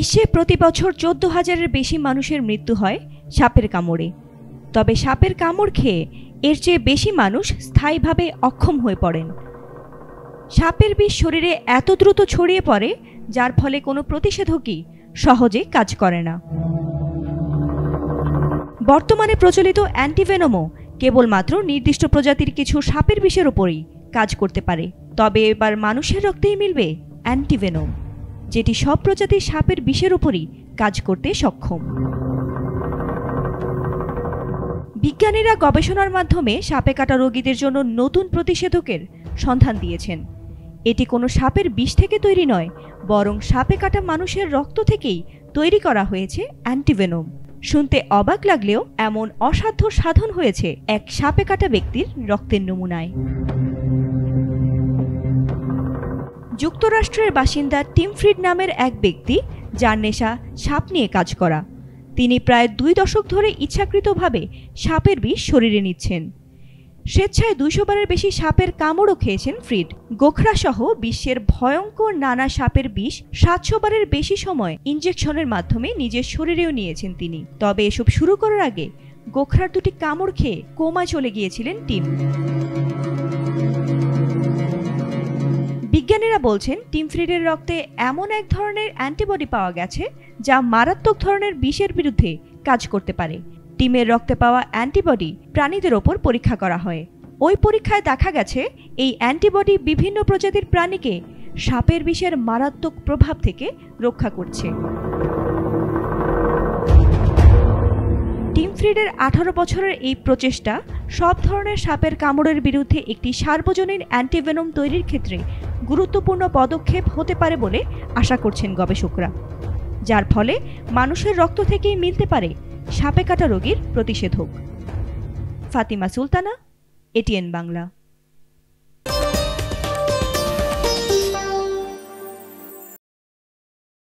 বিশ্বে প্রতি বছর 14,000-এর বেশি মানুষের মৃত্যু হয় সাপের কামড়ে। তবে সাপের কামড় খেয়ে এর চেয়ে বেশি মানুষ স্থায়ীভাবে অক্ষম হয়ে পড়েন। সাপের বিষ শরীরে এত দ্রুত ছড়িয়ে পড়ে যার ফলে কোনো প্রতিষেধকই সহজে কাজ করে না। বর্তমানে প্রচলিত অ্যান্টিভেনমও কেবলমাত্র নির্দিষ্ট প্রজাতির কিছু সাপের বিষের উপরই কাজ করতে পারে। তবে এবার মানুষের রক্তেই মিলবে অ্যান্টিভেনম, যেটি সব প্রজাতির সাপের বিষের উপরই কাজ করতে সক্ষম। বিজ্ঞানীরা গবেষণার মাধ্যমে সাপে কাটা রোগীদের জন্য নতুন প্রতিষেধকের সন্ধান দিয়েছেন। এটি কোনো সাপের বিষ থেকে তৈরি নয়, বরং সাপে কাটা মানুষের রক্ত থেকেই তৈরি করা হয়েছে অ্যান্টিভেনম। শুনতে অবাক লাগলেও এমন অসাধ্য সাধন হয়েছে এক সাপে কাটা ব্যক্তির রক্তের নমুনায়। যুক্তরাষ্ট্রের বাসিন্দা টিম ফ্রিড নামের এক ব্যক্তি, যার নেশা সাপ নিয়ে কাজ করা। তিনি প্রায় 2 দশক ধরে ইচ্ছাকৃতভাবে সাপের বিষ শরীরে নিচ্ছেন। স্বেচ্ছায় 200 বারের বেশি সাপের কামড়ও খেয়েছেন ফ্রিড। গোখরা সহ বিশ্বের ভয়ঙ্কর নানা সাপের বিষ 700 বারের বেশি সময় ইনজেকশনের মাধ্যমে নিজের শরীরেও নিয়েছেন তিনি। তবে এসব শুরু করার আগে গোখরার 2টি কামড় খেয়ে কোমায় চলে গিয়েছিলেন টিম। বিজ্ঞানীরা বলছেন টিম ফ্রিডের রক্তে এমন এক ধরনের অ্যান্টিবডি পাওয়া গেছে যা মারাত্মক ধরনের বিষের বিরুদ্ধে কাজ করতে পারে। টিমের রক্তে পাওয়া অ্যান্টিবডি প্রাণীদের ওপর পরীক্ষা করা হয়। ওই পরীক্ষায় দেখা গেছে এই অ্যান্টিবডি বিভিন্ন প্রজাতির প্রাণীকে সাপের বিষের মারাত্মক প্রভাব থেকে রক্ষা করছে। টিম ফ্রিডের 18 বছরের এই প্রচেষ্টা সব ধরনের সাপের কামড়ের বিরুদ্ধে একটি সার্বজনীন অ্যান্টিভেনম তৈরির ক্ষেত্রে গুরুত্বপূর্ণ পদক্ষেপ হতে পারে বলে আশা করছেন গবেষকরা, যার ফলে মানুষের রক্ত থেকেই মিলতে পারে সাপে কাটা রোগীর প্রতিষেধক। ফাতিমা সুলতানা, এটিএন বাংলা।